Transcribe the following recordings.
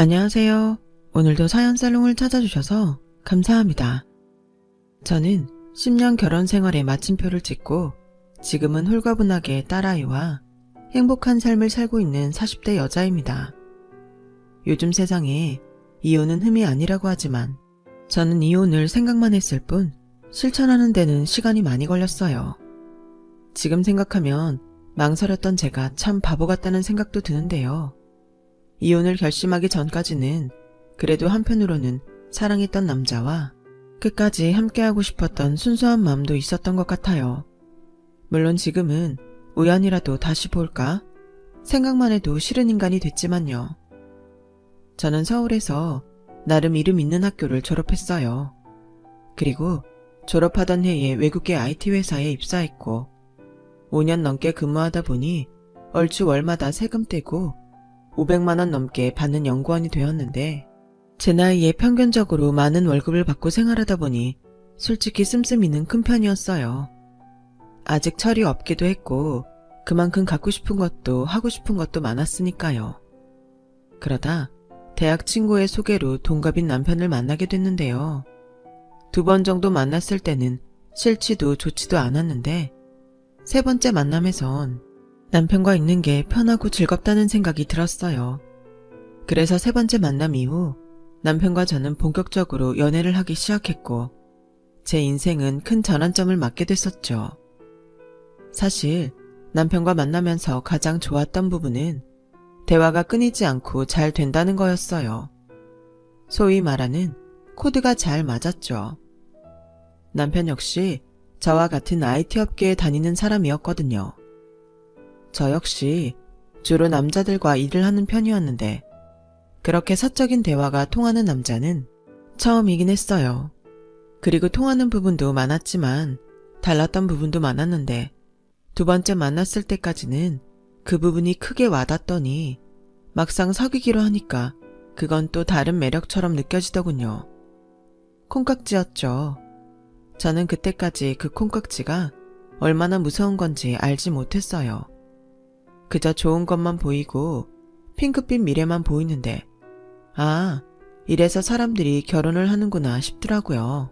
안녕하세요. 오늘도 사연살롱을 찾아주셔서 감사합니다. 저는 10년 결혼 생활에 마침표를 찍고 지금은 홀가분하게 딸아이와 행복한 삶을 살고 있는 40대 여자입니다. 요즘 세상에 이혼은 흠이 아니라고 하지만 저는 이혼을 생각만 했을 뿐 실천하는 데는 시간이 많이 걸렸어요. 지금 생각하면 망설였던 제가 참 바보 같다는 생각도 드는데요. 이혼을 결심하기 전까지는 그래도 한편으로는 사랑했던 남자와 끝까지 함께하고 싶었던 순수한 마음도 있었던 것 같아요. 물론 지금은 우연이라도 다시 볼까? 생각만 해도 싫은 인간이 됐지만요. 저는 서울에서 나름 이름 있는 학교를 졸업했어요. 그리고 졸업하던 해에 외국계 IT 회사에 입사했고 5년 넘게 근무하다 보니 얼추 월마다 세금 떼고 500만 원 넘게 받는 연구원이 되었는데 제 나이에 평균적으로 많은 월급을 받고 생활하다 보니 솔직히 씀씀이는 큰 편이었어요. 아직 철이 없기도 했고 그만큼 갖고 싶은 것도 하고 싶은 것도 많았으니까요. 그러다 대학 친구의 소개로 동갑인 남편을 만나게 됐는데요. 2번 정도 만났을 때는 싫지도 좋지도 않았는데 3번째 만남에선 남편과 있는 게 편하고 즐겁다는 생각이 들었어요. 그래서 3번째 만남 이후 남편과 저는 본격적으로 연애를 하기 시작했고 제 인생은 큰 전환점을 맞게 됐었죠. 사실 남편과 만나면서 가장 좋았던 부분은 대화가 끊이지 않고 잘 된다는 거였어요. 소위 말하는 코드가 잘 맞았죠. 남편 역시 저와 같은 IT 업계에 다니는 사람이었거든요. 저 역시 주로 남자들과 일을 하는 편이었는데 그렇게 사적인 대화가 통하는 남자는 처음이긴 했어요. 그리고 통하는 부분도 많았지만 달랐던 부분도 많았는데 2번째 만났을 때까지는 그 부분이 크게 와닿더니 막상 사귀기로 하니까 그건 또 다른 매력처럼 느껴지더군요. 콩깍지였죠. 저는 그때까지 그 콩깍지가 얼마나 무서운 건지 알지 못했어요. 그저 좋은 것만 보이고 핑크빛 미래만 보이는데 아, 이래서 사람들이 결혼을 하는구나 싶더라고요.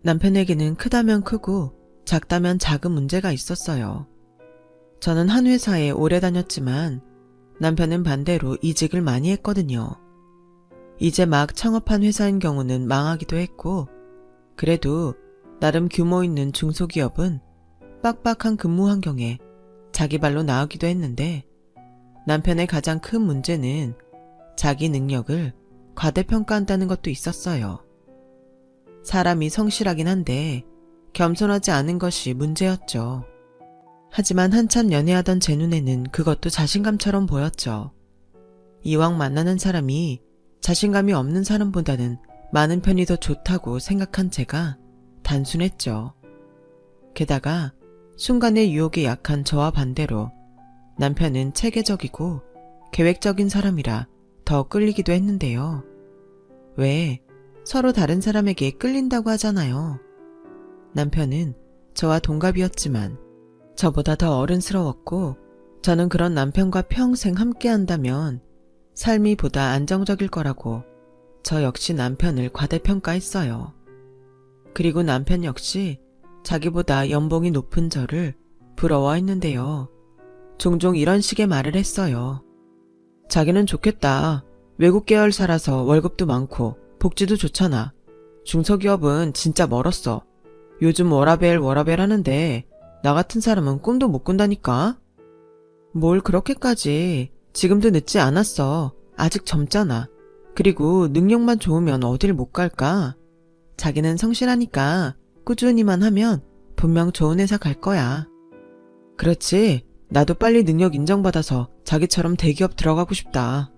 남편에게는 크다면 크고 작다면 작은 문제가 있었어요. 저는 한 회사에 오래 다녔지만 남편은 반대로 이직을 많이 했거든요. 이제 막 창업한 회사인 경우는 망하기도 했고 그래도 나름 규모 있는 중소기업은 빡빡한 근무 환경에 자기 발로 나오기도 했는데 남편의 가장 큰 문제는 자기 능력을 과대평가한다는 것도 있었어요. 사람이 성실하긴 한데 겸손하지 않은 것이 문제였죠. 하지만 한참 연애하던 제 눈에는 그것도 자신감처럼 보였죠. 이왕 만나는 사람이 자신감이 없는 사람보다는 많은 편이 더 좋다고 생각한 제가 단순했죠. 게다가 순간의 유혹에 약한 저와 반대로 남편은 체계적이고 계획적인 사람이라 더 끌리기도 했는데요. 왜 서로 다른 사람에게 끌린다고 하잖아요. 남편은 저와 동갑이었지만 저보다 더 어른스러웠고 저는 그런 남편과 평생 함께 한다면 삶이 보다 안정적일 거라고 저 역시 남편을 과대평가했어요. 그리고 남편 역시 자기보다 연봉이 높은 저를 부러워했는데요. 종종 이런 식의 말을 했어요. 자기는 좋겠다. 외국 계열사라서 월급도 많고 복지도 좋잖아. 중소기업은 진짜 멀었어. 요즘 워라밸 하는데 나 같은 사람은 꿈도 못 꾼다니까. 뭘 그렇게까지. 지금도 늦지 않았어. 아직 젊잖아. 그리고 능력만 좋으면 어딜 못 갈까. 자기는 성실하니까 꾸준히만 하면 분명 좋은 회사 갈 거야. 그렇지. 나도 빨리 능력 인정받아서 자기처럼 대기업 들어가고 싶다.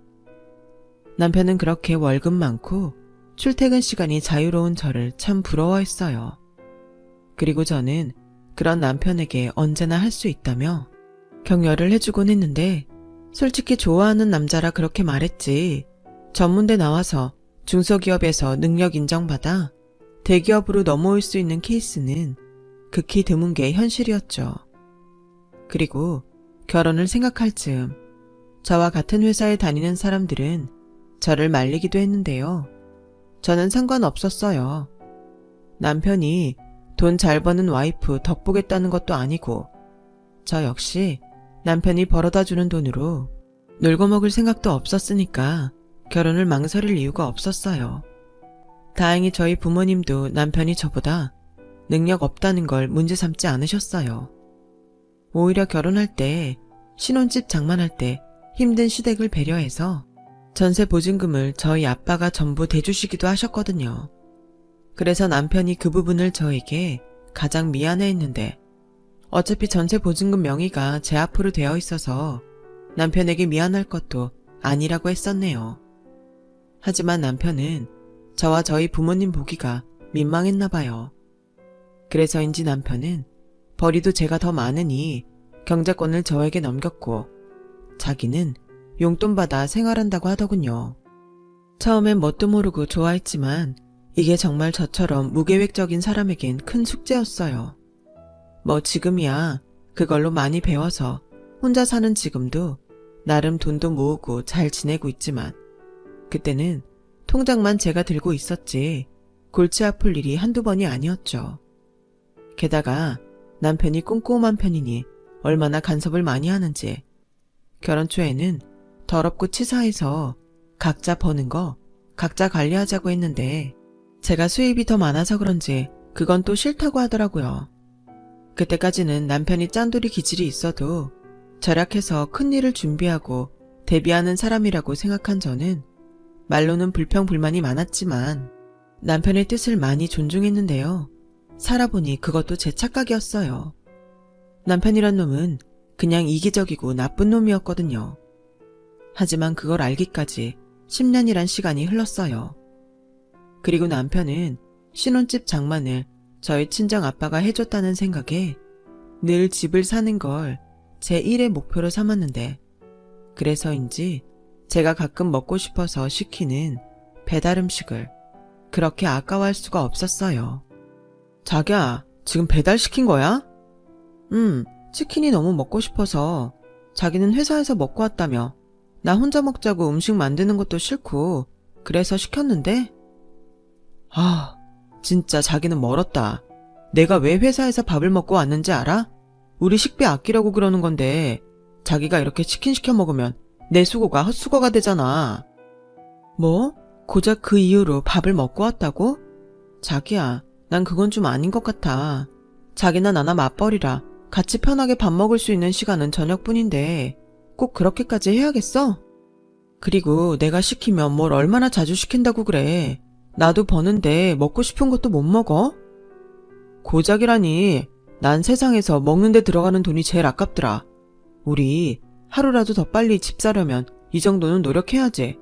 남편은 그렇게 월급 많고 출퇴근 시간이 자유로운 저를 참 부러워했어요. 그리고 저는 그런 남편에게 언제나 할 수 있다며 격려를 해주곤 했는데 솔직히 좋아하는 남자라 그렇게 말했지. 전문대 나와서 중소기업에서 능력 인정받아 대기업으로 넘어올 수 있는 케이스는 극히 드문 게 현실이었죠. 그리고 결혼을 생각할 즈음 저와 같은 회사에 다니는 사람들은 저를 말리기도 했는데요. 저는 상관없었어요. 남편이 돈 잘 버는 와이프 덕보겠다는 것도 아니고 저 역시 남편이 벌어다 주는 돈으로 놀고 먹을 생각도 없었으니까 결혼을 망설일 이유가 없었어요. 다행히 저희 부모님도 남편이 저보다 능력 없다는 걸 문제 삼지 않으셨어요. 오히려 결혼할 때, 신혼집 장만할 때 힘든 시댁을 배려해서 전세 보증금을 저희 아빠가 전부 대주시기도 하셨거든요. 그래서 남편이 그 부분을 저에게 가장 미안해했는데 어차피 전세 보증금 명의가 제 앞으로 되어 있어서 남편에게 미안할 것도 아니라고 했었네요. 하지만 남편은 저와 저희 부모님 보기가 민망했나 봐요. 그래서인지 남편은 벌이도 제가 더 많으니 경제권을 저에게 넘겼고 자기는 용돈 받아 생활한다고 하더군요. 처음엔 뭣도 모르고 좋아했지만 이게 정말 저처럼 무계획적인 사람에겐 큰 숙제였어요. 뭐 지금이야 그걸로 많이 배워서 혼자 사는 지금도 나름 돈도 모으고 잘 지내고 있지만 그때는 통장만 제가 들고 있었지 골치 아플 일이 한두 번이 아니었죠. 게다가 남편이 꼼꼼한 편이니 얼마나 간섭을 많이 하는지 결혼 초에는 더럽고 치사해서 각자 버는 거 각자 관리하자고 했는데 제가 수입이 더 많아서 그런지 그건 또 싫다고 하더라고요. 그때까지는 남편이 짠돌이 기질이 있어도 절약해서 큰일을 준비하고 대비하는 사람이라고 생각한 저는 말로는 불평불만이 많았지만 남편의 뜻을 많이 존중했는데요. 살아보니 그것도 제 착각이었어요. 남편이란 놈은 그냥 이기적이고 나쁜 놈이었거든요. 하지만 그걸 알기까지 10년이란 시간이 흘렀어요. 그리고 남편은 신혼집 장만을 저희 친정 아빠가 해줬다는 생각에 늘 집을 사는 걸 제 1의 목표로 삼았는데 그래서인지 제가 가끔 먹고 싶어서 시키는 배달 음식을 그렇게 아까워할 수가 없었어요. 자기야, 지금 배달시킨 거야? 치킨이 너무 먹고 싶어서. 자기는 회사에서 먹고 왔다며. 나 혼자 먹자고 음식 만드는 것도 싫고 그래서 시켰는데? 아, 진짜 자기는 멀었다. 내가 왜 회사에서 밥을 먹고 왔는지 알아? 우리 식비 아끼려고 그러는 건데 자기가 이렇게 치킨 시켜 먹으면 내 수고가 헛수고가 되잖아. 뭐? 고작 그 이유로 밥을 먹고 왔다고? 자기야, 난 그건 좀 아닌 것 같아. 자기나 나나 맞벌이라 같이 편하게 밥 먹을 수 있는 시간은 저녁뿐인데 꼭 그렇게까지 해야겠어? 그리고 내가 시키면 뭘 얼마나 자주 시킨다고 그래. 나도 버는데 먹고 싶은 것도 못 먹어? 고작이라니. 난 세상에서 먹는 데 들어가는 돈이 제일 아깝더라. 우리 하루라도 더 빨리 집 사려면 이 정도는 노력해야지.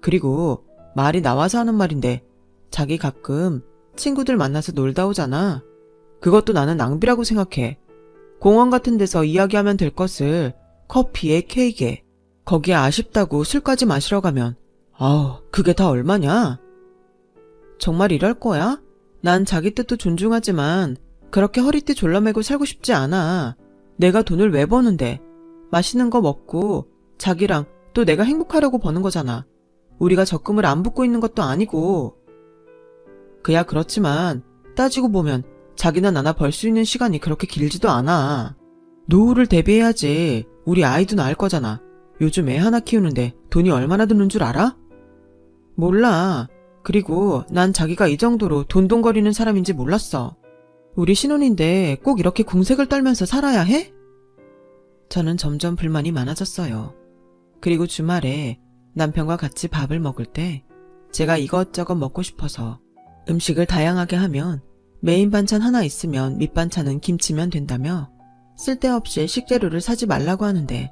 그리고 말이 나와서 하는 말인데 자기 가끔 친구들 만나서 놀다 오잖아. 그것도 나는 낭비라고 생각해. 공원 같은 데서 이야기하면 될 것을 커피에 케이크에 거기에 아쉽다고 술까지 마시러 가면 아우 그게 다 얼마냐? 정말 이럴 거야? 난 자기 뜻도 존중하지만 그렇게 허리띠 졸라매고 살고 싶지 않아. 내가 돈을 왜 버는데 맛있는 거 먹고 자기랑 또 내가 행복하려고 버는 거잖아. 우리가 적금을 안 붓고 있는 것도 아니고. 그야 그렇지만 따지고 보면 자기나 나나 벌 수 있는 시간이 그렇게 길지도 않아. 노후를 대비해야지. 우리 아이도 낳을 거잖아. 요즘 애 하나 키우는데 돈이 얼마나 드는 줄 알아? 몰라. 그리고 난 자기가 이 정도로 돈돈거리는 사람인지 몰랐어. 우리 신혼인데 꼭 이렇게 궁색을 떨면서 살아야 해? 저는 점점 불만이 많아졌어요. 그리고 주말에 남편과 같이 밥을 먹을 때 제가 이것저것 먹고 싶어서 음식을 다양하게 하면 메인 반찬 하나 있으면 밑반찬은 김치면 된다며 쓸데없이 식재료를 사지 말라고 하는데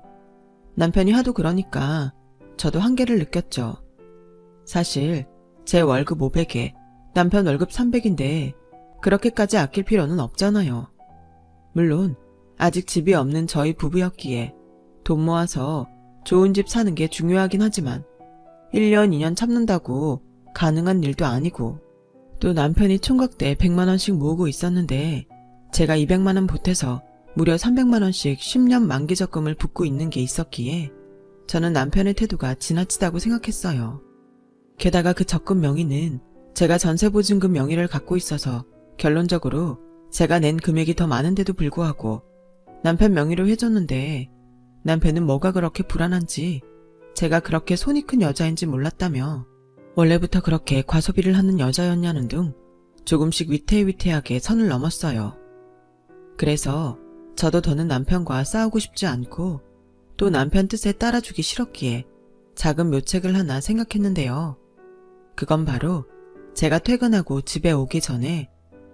남편이 하도 그러니까 저도 한계를 느꼈죠. 사실 제 월급 500에 남편 월급 300인데 그렇게까지 아낄 필요는 없잖아요. 물론 아직 집이 없는 저희 부부였기에 돈 모아서 좋은 집 사는 게 중요하긴 하지만 1년 2년 참는다고 가능한 일도 아니고 또 남편이 총각 때 100만원씩 모으고 있었는데 제가 200만원 보태서 무려 300만원씩 10년 만기 적금을 붓고 있는 게 있었기에 저는 남편의 태도가 지나치다고 생각했어요. 게다가 그 적금 명의는 제가 전세보증금 명의를 갖고 있어서 결론적으로 제가 낸 금액이 더 많은데도 불구하고 남편 명의로 해줬는데 남편은 뭐가 그렇게 불안한지 제가 그렇게 손이 큰 여자인지 몰랐다며 원래부터 그렇게 과소비를 하는 여자였냐는 둥 조금씩 위태위태하게 선을 넘었어요. 그래서 저도 더는 남편과 싸우고 싶지 않고 또 남편 뜻에 따라주기 싫었기에 작은 묘책을 하나 생각했는데요. 그건 바로 제가 퇴근하고 집에 오기 전에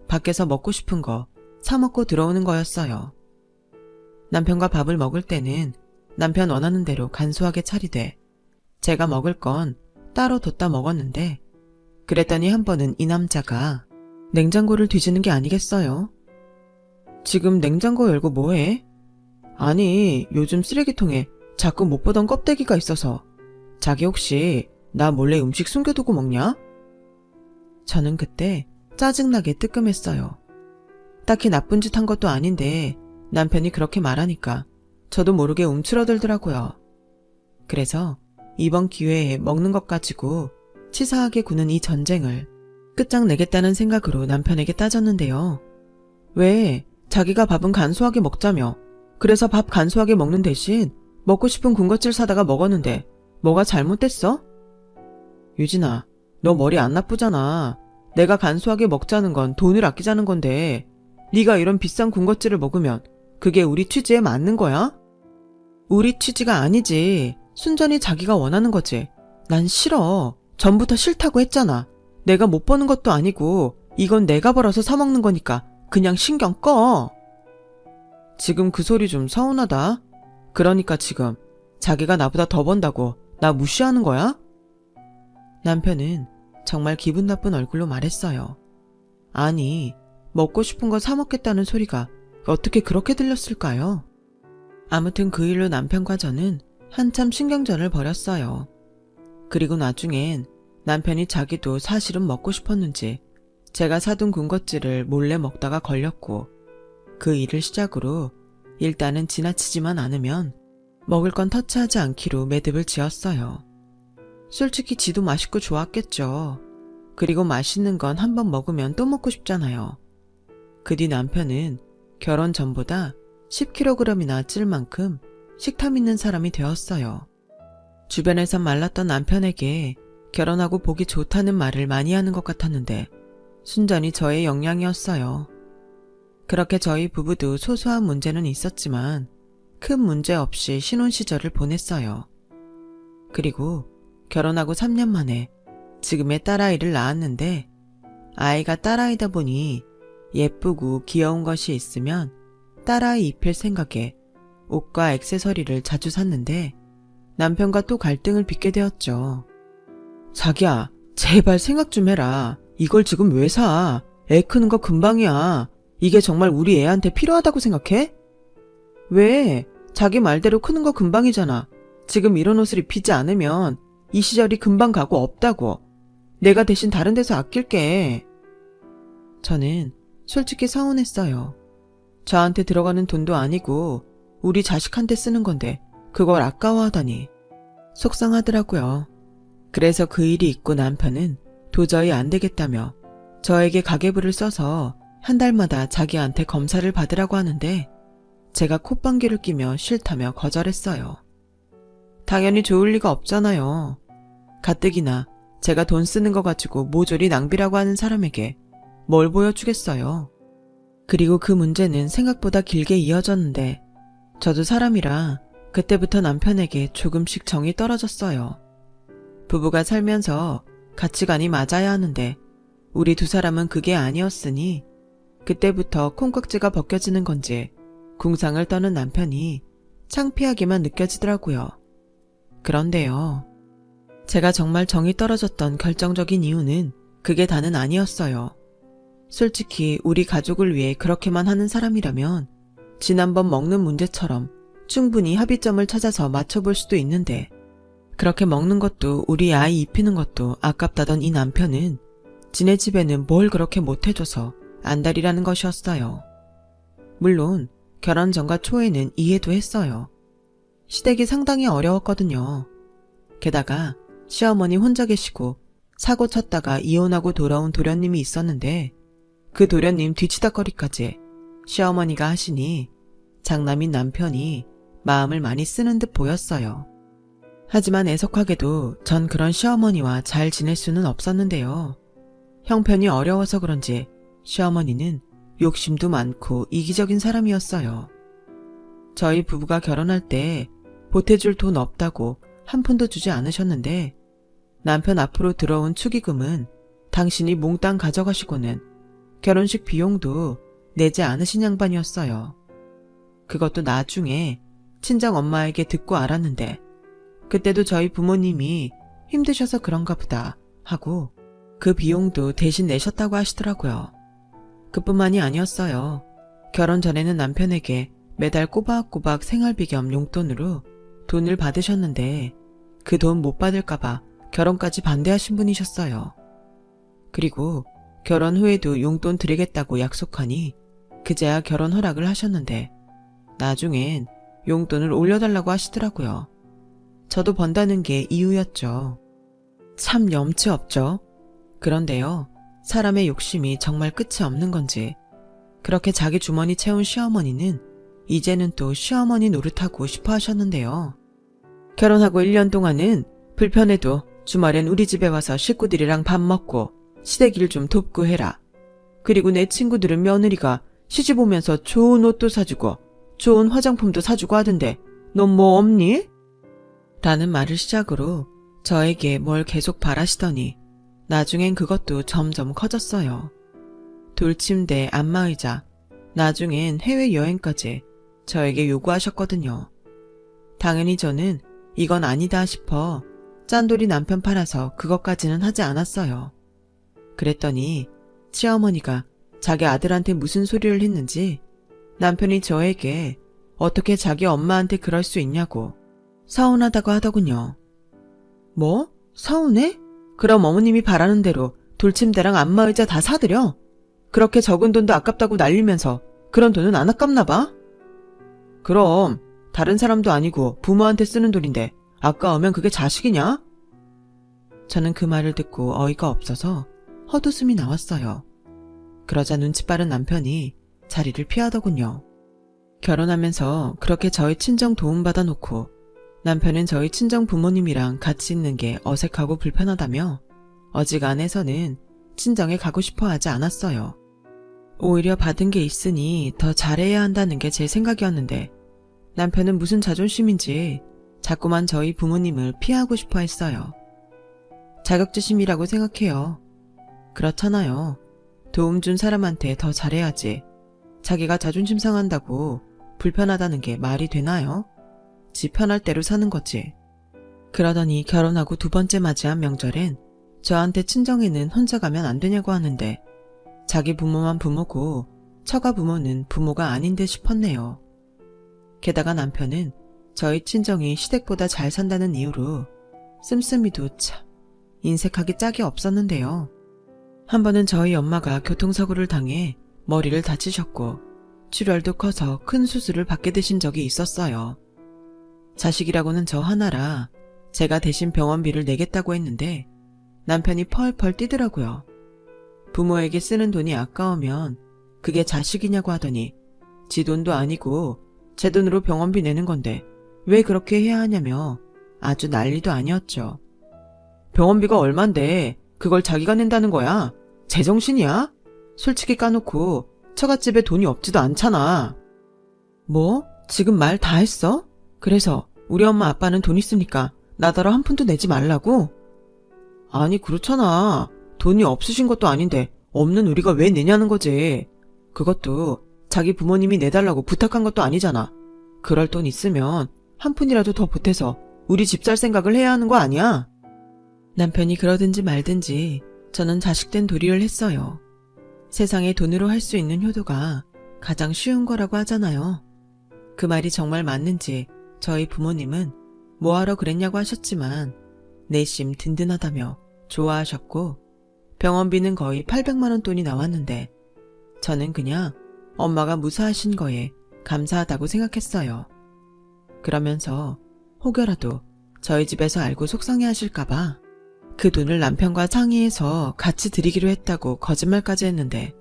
밖에서 먹고 싶은 거 사 먹고 들어오는 거였어요. 남편과 밥을 먹을 때는 남편 원하는 대로 간소하게 차리되 제가 먹을 건 따로 뒀다 먹었는데 그랬더니 한 번은 이 남자가 냉장고를 뒤지는 게 아니겠어요? 지금 냉장고 열고 뭐해? 아니, 요즘 쓰레기통에 자꾸 못 보던 껍데기가 있어서 자기 혹시 나 몰래 음식 숨겨두고 먹냐? 저는 그때 짜증나게 뜨끔했어요. 딱히 나쁜 짓 한 것도 아닌데 남편이 그렇게 말하니까 저도 모르게 움츠러들더라고요. 그래서 이번 기회에 먹는 것 가지고 치사하게 구는 이 전쟁을 끝장내겠다는 생각으로 남편에게 따졌는데요. 왜 자기가 밥은 간소하게 먹자며 그래서 밥 간소하게 먹는 대신 먹고 싶은 군것질 사다가 먹었는데 뭐가 잘못됐어? 유진아, 너 머리 안 나쁘잖아. 내가 간소하게 먹자는 건 돈을 아끼자는 건데 네가 이런 비싼 군것질을 먹으면 그게 우리 취지에 맞는 거야? 우리 취지가 아니지. 순전히 자기가 원하는 거지. 난 싫어. 전부터 싫다고 했잖아. 내가 못 버는 것도 아니고 이건 내가 벌어서 사 먹는 거니까 그냥 신경 꺼. 지금 그 소리 좀 서운하다. 그러니까 지금 자기가 나보다 더 번다고 나 무시하는 거야? 남편은 정말 기분 나쁜 얼굴로 말했어요. 아니, 먹고 싶은 거 사 먹겠다는 소리가 어떻게 그렇게 들렸을까요? 아무튼 그 일로 남편과 저는 한참 신경전을 벌였어요. 그리고 나중엔 남편이 자기도 사실은 먹고 싶었는지 제가 사둔 군것질을 몰래 먹다가 걸렸고 그 일을 시작으로 일단은 지나치지만 않으면 먹을 건 터치하지 않기로 매듭을 지었어요. 솔직히 지도 맛있고 좋았겠죠. 그리고 맛있는 건 한 번 먹으면 또 먹고 싶잖아요. 그 뒤 남편은 결혼 전보다 10kg이나 찔 만큼 식탐 있는 사람이 되었어요. 주변에선 말랐던 남편에게 결혼하고 보기 좋다는 말을 많이 하는 것 같았는데 순전히 저의 역량이었어요. 그렇게 저희 부부도 소소한 문제는 있었지만 큰 문제 없이 신혼 시절을 보냈어요. 그리고 결혼하고 3년 만에 지금의 딸아이를 낳았는데 아이가 딸아이다 보니 예쁘고 귀여운 것이 있으면 딸아이 입힐 생각에 옷과 액세서리를 자주 샀는데 남편과 또 갈등을 빚게 되었죠. 자기야, 제발 생각 좀 해라. 이걸 지금 왜 사? 애 크는 거 금방이야. 이게 정말 우리 애한테 필요하다고 생각해? 왜? 자기 말대로 크는 거 금방이잖아. 지금 이런 옷을 입히지 않으면 이 시절이 금방 가고 없다고. 내가 대신 다른 데서 아낄게. 저는 솔직히 서운했어요. 저한테 들어가는 돈도 아니고 우리 자식한테 쓰는 건데 그걸 아까워하다니. 속상하더라고요. 그래서 그 일이 있고 남편은 도저히 안 되겠다며 저에게 가계부를 써서 한 달마다 자기한테 검사를 받으라고 하는데 제가 콧방귀를 끼며 싫다며 거절했어요. 당연히 좋을 리가 없잖아요. 가뜩이나 제가 돈 쓰는 거 가지고 모조리 낭비라고 하는 사람에게 뭘 보여주겠어요. 그리고 그 문제는 생각보다 길게 이어졌는데 저도 사람이라 그때부터 남편에게 조금씩 정이 떨어졌어요. 부부가 살면서 가치관이 맞아야 하는데 우리 두 사람은 그게 아니었으니 그때부터 콩깍지가 벗겨지는 건지 궁상을 떠는 남편이 창피하게만 느껴지더라고요. 그런데요. 제가 정말 정이 떨어졌던 결정적인 이유는 그게 다는 아니었어요. 솔직히 우리 가족을 위해 그렇게만 하는 사람이라면 지난번 먹는 문제처럼 충분히 합의점을 찾아서 맞춰볼 수도 있는데 그렇게 먹는 것도 우리 아이 입히는 것도 아깝다던 이 남편은 지네 집에는 뭘 그렇게 못해줘서 안달이라는 것이었어요. 물론 결혼 전과 초에는 이해도 했어요. 시댁이 상당히 어려웠거든요. 게다가 시어머니 혼자 계시고 사고 쳤다가 이혼하고 돌아온 도련님이 있었는데 그 도련님 뒤치다거리까지 시어머니가 하시니 장남인 남편이 마음을 많이 쓰는 듯 보였어요. 하지만 애석하게도 전 그런 시어머니와 잘 지낼 수는 없었는데요. 형편이 어려워서 그런지 시어머니는 욕심도 많고 이기적인 사람이었어요. 저희 부부가 결혼할 때 보태줄 돈 없다고 한 푼도 주지 않으셨는데 남편 앞으로 들어온 축의금은 당신이 몽땅 가져가시고는 결혼식 비용도 내지 않으신 양반이었어요. 그것도 나중에 친정 엄마에게 듣고 알았는데 그때도 저희 부모님이 힘드셔서 그런가 보다 하고 그 비용도 대신 내셨다고 하시더라고요. 그뿐만이 아니었어요. 결혼 전에는 남편에게 매달 꼬박꼬박 생활비 겸 용돈으로 돈을 받으셨는데 그 돈 못 받을까봐 결혼까지 반대하신 분이셨어요. 그리고 결혼 후에도 용돈 드리겠다고 약속하니 그제야 결혼 허락을 하셨는데 나중엔 용돈을 올려달라고 하시더라고요. 저도 번다는 게 이유였죠. 참 염치 없죠. 그런데요, 사람의 욕심이 정말 끝이 없는 건지 그렇게 자기 주머니 채운 시어머니는 이제는 또 시어머니 노릇하고 싶어 하셨는데요. 결혼하고 1년 동안은 불편해도 주말엔 우리 집에 와서 식구들이랑 밥 먹고 시댁일 좀 돕고 해라. 그리고 내 친구들은 며느리가 시집 오면서 좋은 옷도 사주고 좋은 화장품도 사주고 하던데 넌 뭐 없니? 라는 말을 시작으로 저에게 뭘 계속 바라시더니 나중엔 그것도 점점 커졌어요. 돌침대, 안마의자, 나중엔 해외여행까지 저에게 요구하셨거든요. 당연히 저는 이건 아니다 싶어 짠돌이 남편 팔아서 그것까지는 하지 않았어요. 그랬더니 시어머니가 자기 아들한테 무슨 소리를 했는지 남편이 저에게 어떻게 자기 엄마한테 그럴 수 있냐고 서운하다고 하더군요. 뭐? 서운해? 그럼 어머님이 바라는 대로 돌침대랑 안마의자 다 사드려? 그렇게 적은 돈도 아깝다고 날리면서 그런 돈은 안 아깝나 봐? 그럼 다른 사람도 아니고 부모한테 쓰는 돈인데 아까우면 그게 자식이냐? 저는 그 말을 듣고 어이가 없어서 헛웃음이 나왔어요. 그러자 눈치 빠른 남편이 자리를 피하더군요. 결혼하면서 그렇게 저희 친정 도움받아 놓고 남편은 저희 친정 부모님이랑 같이 있는 게 어색하고 불편하다며 어지간해서는 친정에 가고 싶어 하지 않았어요. 오히려 받은 게 있으니 더 잘해야 한다는 게 제 생각이었는데 남편은 무슨 자존심인지 자꾸만 저희 부모님을 피하고 싶어 했어요. 자격지심이라고 생각해요. 그렇잖아요. 도움 준 사람한테 더 잘해야지. 자기가 자존심 상한다고 불편하다는 게 말이 되나요? 지 편할 대로 사는 거지. 그러더니 결혼하고 2번째 맞이한 명절엔 저한테 친정에는 혼자 가면 안 되냐고 하는데 자기 부모만 부모고 처가 부모는 부모가 아닌 듯 싶었네요. 게다가 남편은 저희 친정이 시댁보다 잘 산다는 이유로 씀씀이도 참 인색하기 짝이 없었는데요. 한 번은 저희 엄마가 교통사고를 당해 머리를 다치셨고 출혈도 커서 큰 수술을 받게 되신 적이 있었어요. 자식이라고는 저 하나라 제가 대신 병원비를 내겠다고 했는데 남편이 펄펄 뛰더라고요. 부모에게 쓰는 돈이 아까우면 그게 자식이냐고 하더니 지 돈도 아니고 제 돈으로 병원비 내는 건데 왜 그렇게 해야 하냐며 아주 난리도 아니었죠. 병원비가 얼만데 그걸 자기가 낸다는 거야? 제정신이야? 솔직히 까놓고 처갓집에 돈이 없지도 않잖아. 뭐? 지금 말 다 했어? 그래서 우리 엄마 아빠는 돈 있으니까 나더러 한 푼도 내지 말라고? 아니 그렇잖아. 돈이 없으신 것도 아닌데 없는 우리가 왜 내냐는 거지. 그것도 자기 부모님이 내달라고 부탁한 것도 아니잖아. 그럴 돈 있으면 한 푼이라도 더 보태서 우리 집 살 생각을 해야 하는 거 아니야? 남편이 그러든지 말든지 저는 자식된 도리를 했어요. 세상에 돈으로 할 수 있는 효도가 가장 쉬운 거라고 하잖아요. 그 말이 정말 맞는지 저희 부모님은 뭐하러 그랬냐고 하셨지만 내심 든든하다며 좋아하셨고 병원비는 거의 800만 원 돈이 나왔는데 저는 그냥 엄마가 무사하신 거에 감사하다고 생각했어요. 그러면서 혹여라도 저희 집에서 알고 속상해 하실까봐 그 돈을 남편과 상의해서 같이 드리기로 했다고 거짓말까지 했는데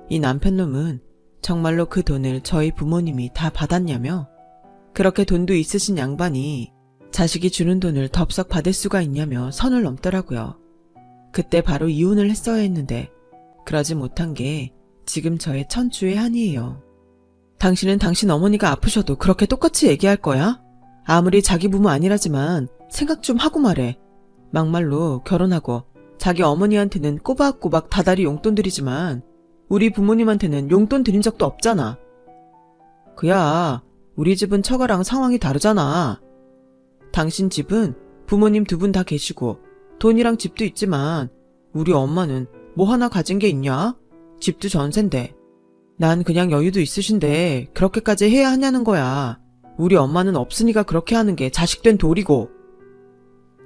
이 남편놈은 정말로 그 돈을 저희 부모님이 다 받았냐며 그렇게 돈도 있으신 양반이 자식이 주는 돈을 덥석 받을 수가 있냐며 선을 넘더라고요. 그때 바로 이혼을 했어야 했는데 그러지 못한 게 지금 저의 천추의 한이에요. 당신은 당신 어머니가 아프셔도 그렇게 똑같이 얘기할 거야? 아무리 자기 부모 아니라지만 생각 좀 하고 말해. 막말로 결혼하고 자기 어머니한테는 꼬박꼬박 다달이 용돈 드리지만 우리 부모님한테는 용돈 드린 적도 없잖아. 그야 우리 집은 처가랑 상황이 다르잖아. 당신 집은 부모님 두 분 다 계시고 돈이랑 집도 있지만 우리 엄마는 뭐 하나 가진 게 있냐? 집도 전세인데. 난 그냥 여유도 있으신데 그렇게까지 해야 하냐는 거야. 우리 엄마는 없으니까 그렇게 하는 게 자식된 도리고.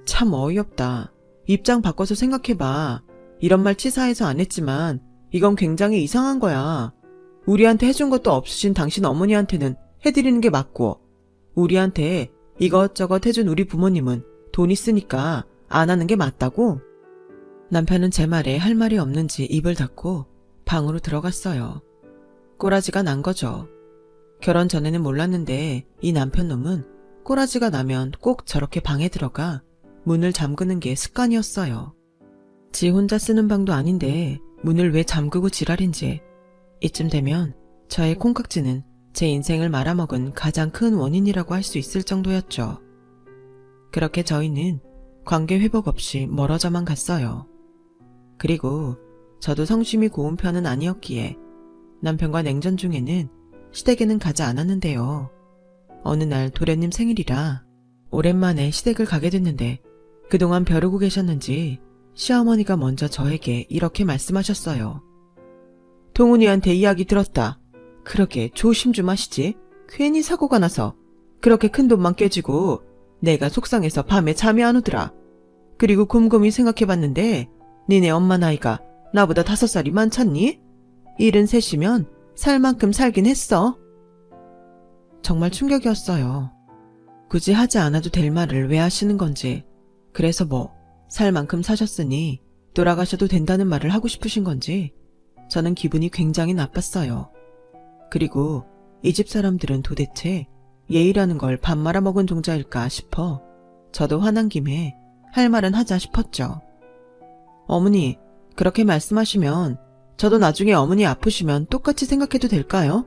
참 어이없다. 입장 바꿔서 생각해봐. 이런 말 치사해서 안 했지만 이건 굉장히 이상한 거야. 우리한테 해준 것도 없으신 당신 어머니한테는 해드리는 게 맞고 우리한테 이것저것 해준 우리 부모님은 돈 있으니까 안 하는 게 맞다고? 남편은 제 말에 할 말이 없는지 입을 닫고 방으로 들어갔어요. 꼬라지가 난 거죠. 결혼 전에는 몰랐는데 이 남편놈은 꼬라지가 나면 꼭 저렇게 방에 들어가 문을 잠그는 게 습관이었어요. 지 혼자 쓰는 방도 아닌데 문을 왜 잠그고 지랄인지. 이쯤 되면 저의 콩깍지는 제 인생을 말아먹은 가장 큰 원인이라고 할 수 있을 정도였죠. 그렇게 저희는 관계 회복 없이 멀어져만 갔어요. 그리고 저도 성심이 고운 편은 아니었기에 남편과 냉전 중에는 시댁에는 가지 않았는데요. 어느 날 도련님 생일이라 오랜만에 시댁을 가게 됐는데 그동안 벼르고 계셨는지 시어머니가 먼저 저에게 이렇게 말씀하셨어요. 동훈이한테 이야기 들었다. 그러게 조심 좀 하시지. 괜히 사고가 나서 그렇게 큰 돈만 깨지고 내가 속상해서 밤에 잠이 안 오더라. 그리고 곰곰이 생각해봤는데 니네 엄마 나이가 나보다 5살이 많잖니? 73이면 살 만큼 살긴 했어. 정말 충격이었어요. 굳이 하지 않아도 될 말을 왜 하시는 건지. 그래서 뭐 살 만큼 사셨으니 돌아가셔도 된다는 말을 하고 싶으신 건지 저는 기분이 굉장히 나빴어요. 그리고 이 집 사람들은 도대체 예의라는 걸 밥 말아먹은 종자일까 싶어 저도 화난 김에 할 말은 하자 싶었죠. 어머니, 그렇게 말씀하시면 저도 나중에 어머니 아프시면 똑같이 생각해도 될까요?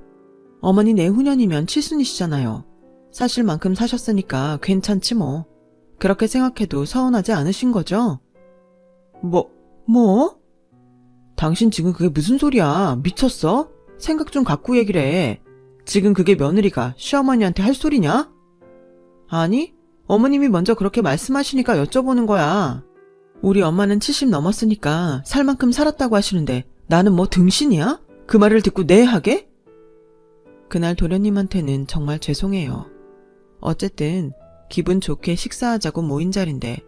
어머니 내후년이면 칠순이시잖아요. 사실 만큼 사셨으니까 괜찮지 뭐. 그렇게 생각해도 서운하지 않으신 거죠? 뭐? 당신 지금 그게 무슨 소리야? 미쳤어? 생각 좀 갖고 얘기를 해. 지금 그게 며느리가 시어머니한테 할 소리냐? 아니, 어머님이 먼저 그렇게 말씀하시니까 여쭤보는 거야. 우리 엄마는 70 넘었으니까 살 만큼 살았다고 하시는데 나는 뭐 등신이야? 그 말을 듣고 네 하게? 그날 도련님한테는 정말 죄송해요. 어쨌든 기분 좋게 식사하자고 모인 자리인데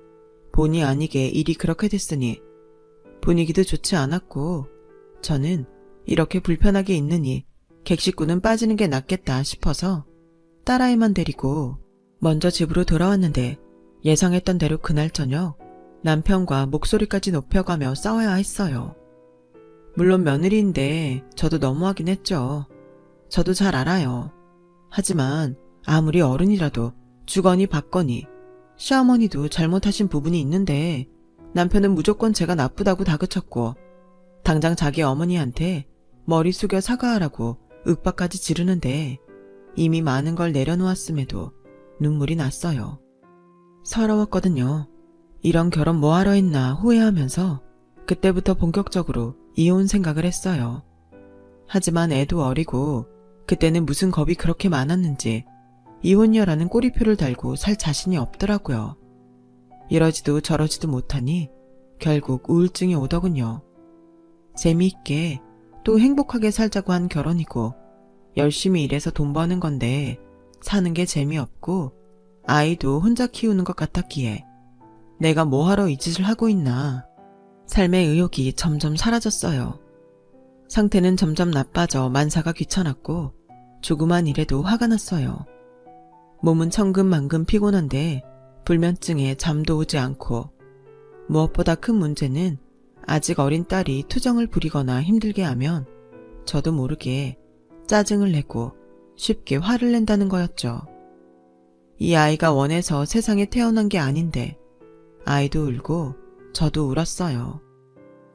본의 아니게 일이 그렇게 됐으니 분위기도 좋지 않았고 저는 이렇게 불편하게 있느니 객식구는 빠지는 게 낫겠다 싶어서 딸아이만 데리고 먼저 집으로 돌아왔는데 예상했던 대로 그날 저녁 남편과 목소리까지 높여가며 싸워야 했어요. 물론 며느리인데 저도 너무하긴 했죠. 저도 잘 알아요. 하지만 아무리 어른이라도 주거니 받거니 시어머니도 잘못하신 부분이 있는데 남편은 무조건 제가 나쁘다고 다그쳤고 당장 자기 어머니한테 머리 숙여 사과하라고 윽박까지 지르는데 이미 많은 걸 내려놓았음에도 눈물이 났어요. 서러웠거든요. 이런 결혼 뭐하러 했나 후회하면서 그때부터 본격적으로 이혼 생각을 했어요. 하지만 애도 어리고 그때는 무슨 겁이 그렇게 많았는지 이혼녀라는 꼬리표를 달고 살 자신이 없더라고요. 이러지도 저러지도 못하니 결국 우울증이 오더군요. 재미있게 또 행복하게 살자고 한 결혼이고 열심히 일해서 돈 버는 건데 사는 게 재미없고 아이도 혼자 키우는 것 같았기에 내가 뭐하러 이 짓을 하고 있나. 삶의 의욕이 점점 사라졌어요. 상태는 점점 나빠져 만사가 귀찮았고 조그만 일에도 화가 났어요. 몸은 천근만근 피곤한데 불면증에 잠도 오지 않고 무엇보다 큰 문제는 아직 어린 딸이 투정을 부리거나 힘들게 하면 저도 모르게 짜증을 내고 쉽게 화를 낸다는 거였죠. 이 아이가 원해서 세상에 태어난 게 아닌데 아이도 울고 저도 울었어요.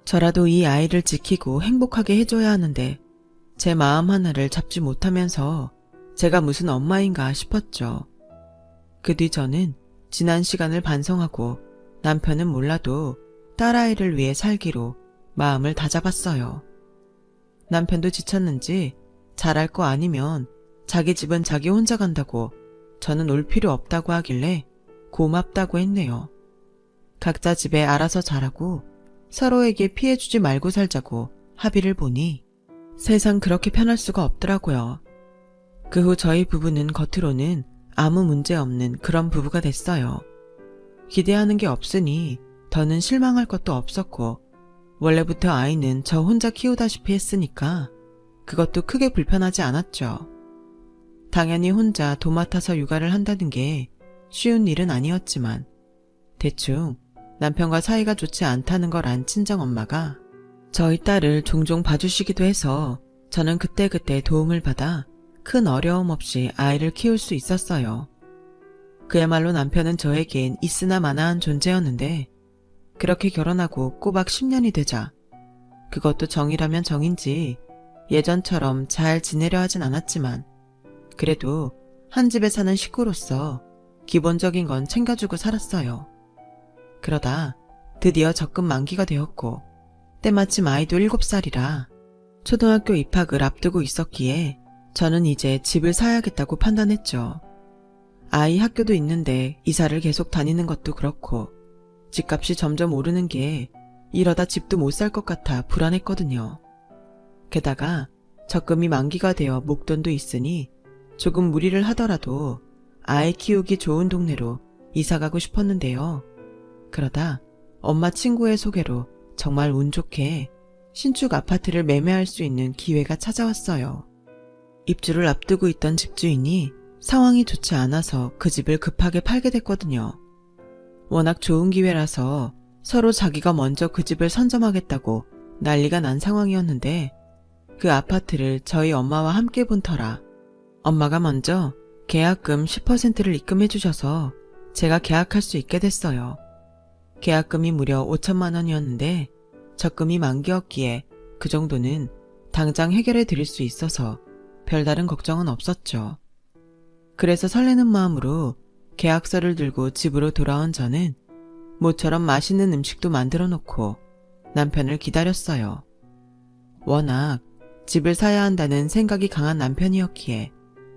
저라도 이 아이를 지키고 행복하게 해줘야 하는데 제 마음 하나를 잡지 못하면서 제가 무슨 엄마인가 싶었죠. 그 뒤 저는 지난 시간을 반성하고 남편은 몰라도 딸아이를 위해 살기로 마음을 다잡았어요. 남편도 지쳤는지 잘할 거 아니면 자기 집은 자기 혼자 간다고 저는 올 필요 없다고 하길래 고맙다고 했네요. 각자 집에 알아서 잘하고 서로에게 피해주지 말고 살자고 합의를 보니 세상 그렇게 편할 수가 없더라고요. 그 후 저희 부부는 겉으로는 아무 문제 없는 그런 부부가 됐어요. 기대하는 게 없으니 더는 실망할 것도 없었고 원래부터 아이는 저 혼자 키우다시피 했으니까 그것도 크게 불편하지 않았죠. 당연히 혼자 도맡아서 육아를 한다는 게 쉬운 일은 아니었지만 대충 남편과 사이가 좋지 않다는 걸 안 친정엄마가 저희 딸을 종종 봐주시기도 해서 저는 그때그때 도움을 받아 큰 어려움 없이 아이를 키울 수 있었어요. 그야말로 남편은 저에겐 있으나 마나한 존재였는데 그렇게 결혼하고 꼬박 10년이 되자 그것도 정이라면 정인지 예전처럼 잘 지내려 하진 않았지만 그래도 한 집에 사는 식구로서 기본적인 건 챙겨주고 살았어요. 그러다 드디어 적금 만기가 되었고 때마침 아이도 7살이라 초등학교 입학을 앞두고 있었기에 저는 이제 집을 사야겠다고 판단했죠. 아이 학교도 있는데 이사를 계속 다니는 것도 그렇고 집값이 점점 오르는 게 이러다 집도 못 살 것 같아 불안했거든요. 게다가 적금이 만기가 되어 목돈도 있으니 조금 무리를 하더라도 아이 키우기 좋은 동네로 이사가고 싶었는데요. 그러다 엄마 친구의 소개로 정말 운 좋게 신축 아파트를 매매할 수 있는 기회가 찾아왔어요. 입주를 앞두고 있던 집주인이 상황이 좋지 않아서 그 집을 급하게 팔게 됐거든요. 워낙 좋은 기회라서 서로 자기가 먼저 그 집을 선점하겠다고 난리가 난 상황이었는데 그 아파트를 저희 엄마와 함께 본 터라 엄마가 먼저 계약금 10%를 입금해 주셔서 제가 계약할 수 있게 됐어요. 계약금이 무려 5천만 원이었는데 적금이 만기였기에 그 정도는 당장 해결해 드릴 수 있어서 별다른 걱정은 없었죠. 그래서 설레는 마음으로 계약서를 들고 집으로 돌아온 저는 모처럼 맛있는 음식도 만들어 놓고 남편을 기다렸어요. 워낙 집을 사야 한다는 생각이 강한 남편이었기에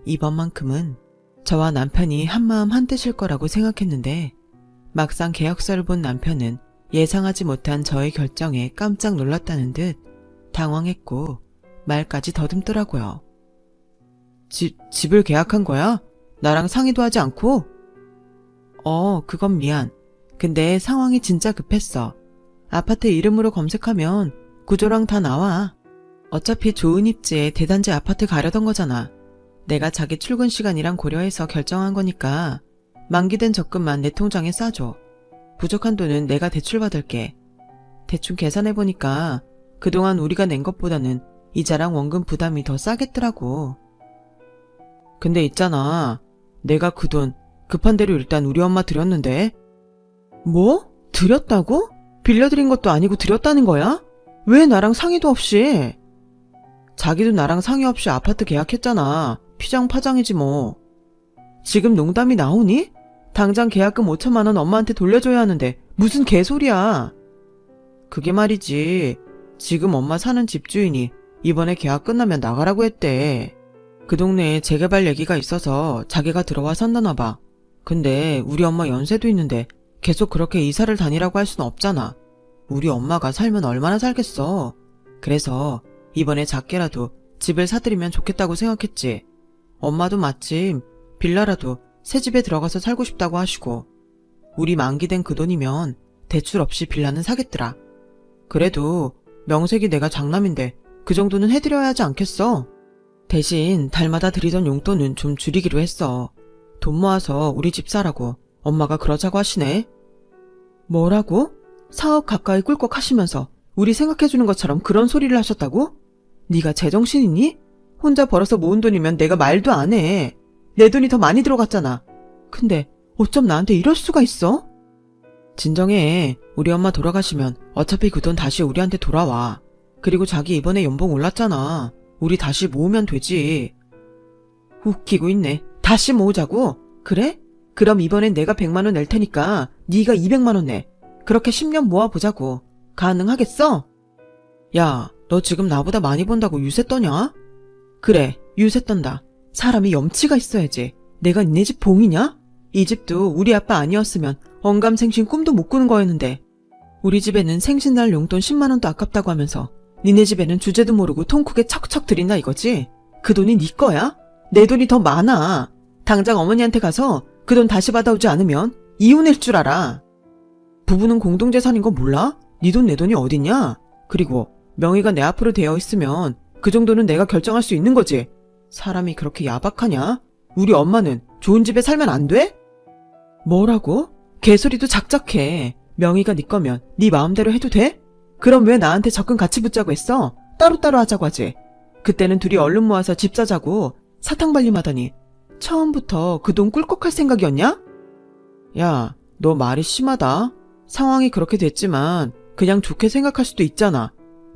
이번만큼은 저와 남편이 한마음 한뜻일 거라고 생각했는데 막상 계약서를 본 남편은 예상하지 못한 저의 결정에 깜짝 놀랐다는 듯 당황했고 말까지 더듬더라고요. 집을 계약한 거야? 나랑 상의도 하지 않고? 그건 미안. 근데 상황이 진짜 급했어. 아파트 이름으로 검색하면 구조랑 다 나와. 어차피 좋은 입지에 대단지 아파트 가려던 거잖아. 내가 자기 출근 시간이랑 고려해서 결정한 거니까 만기된 적금만 내 통장에 싸줘. 부족한 돈은 내가 대출받을게. 대충 계산해보니까 그동안 우리가 낸 것보다는 이자랑 원금 부담이 더 싸겠더라고. 근데 있잖아. 내가 그 돈 급한 대로 일단 우리 엄마 드렸는데. 뭐? 드렸다고? 빌려드린 것도 아니고 드렸다는 거야? 왜 나랑 상의도 없이? 자기도 나랑 상의 없이 아파트 계약했잖아. 피장파장이지 뭐. 지금 농담이 나오니? 당장 계약금 5천만 원 엄마한테 돌려줘야 하는데 무슨 개소리야. 그게 말이지. 지금 엄마 사는 집주인이 이번에 계약 끝나면 나가라고 했대. 그 동네에 재개발 얘기가 있어서 자기가 들어와 산다나 봐. 근데 우리 엄마 연세도 있는데 계속 그렇게 이사를 다니라고 할 순 없잖아. 우리 엄마가 살면 얼마나 살겠어. 그래서 이번에 작게라도 집을 사드리면 좋겠다고 생각했지. 엄마도 마침 빌라라도 새 집에 들어가서 살고 싶다고 하시고 우리 만기된 그 돈이면 대출 없이 빌라는 사겠더라. 그래도 명색이 내가 장남인데 그 정도는 해드려야 하지 않겠어? 대신 달마다 드리던 용돈은 좀 줄이기로 했어. 돈 모아서 우리 집 사라고 엄마가 그러자고 하시네. 뭐라고? 4억 가까이 꿀꺽 하시면서 우리 생각해주는 것처럼 그런 소리를 하셨다고? 네가 제정신이니? 혼자 벌어서 모은 돈이면 내가 말도 안 해. 내 돈이 더 많이 들어갔잖아. 근데 어쩜 나한테 이럴 수가 있어? 진정해. 우리 엄마 돌아가시면 어차피 그 돈 다시 우리한테 돌아와. 그리고 자기 이번에 연봉 올랐잖아. 우리 다시 모으면 되지. 웃기고 있네. 다시 모으자고? 그래? 그럼 이번엔 내가 100만 원 낼 테니까 네가 200만 원 내. 그렇게 10년 모아보자고. 가능하겠어? 야, 너 지금 나보다 많이 번다고 유세 떠냐? 그래, 유세 떤다. 사람이 염치가 있어야지. 내가 니네 집 봉이냐? 이 집도 우리 아빠 아니었으면 언감생신 꿈도 못 꾸는 거였는데 우리 집에는 생신날 용돈 10만 원도 아깝다고 하면서 니네 집에는 주제도 모르고 통 크게 척척 드린다 이거지? 그 돈이 네 거야? 내 돈이 더 많아. 당장 어머니한테 가서 그 돈 다시 받아오지 않으면 이혼할 줄 알아. 부부는 공동재산인 거 몰라? 네 돈 내 돈이 어딨냐? 그리고 명의가 내 앞으로 되어 있으면 그 정도는 내가 결정할 수 있는 거지. 사람이 그렇게 야박하냐? 우리 엄마는 좋은 집에 살면 안 돼? 뭐라고? 개소리도 작작해. 명의가 네 거면 네 마음대로 해도 돼? 그럼 왜 나한테 적금 같이 붙자고 했어? 따로따로 하자고 하지. 그때는 둘이 얼른 모아서 집 사자고 사탕발림하더니 처음부터 그 돈 꿀꺽할 생각이었냐? 야, 너 말이 심하다. 상황이 그렇게 됐지만 그냥 좋게 생각할 수도 있잖아.